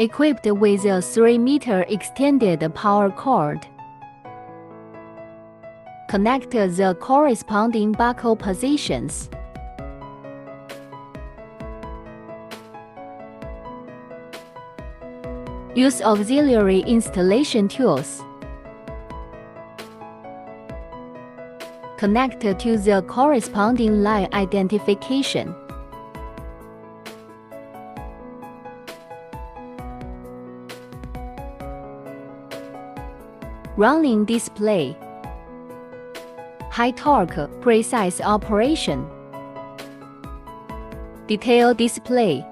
equipped with a 3-meter extended power cord. Connect the corresponding buckle positions. Use auxiliary installation tools. Connect to the corresponding line identification. Running display. High torque, precise operation. Detail display.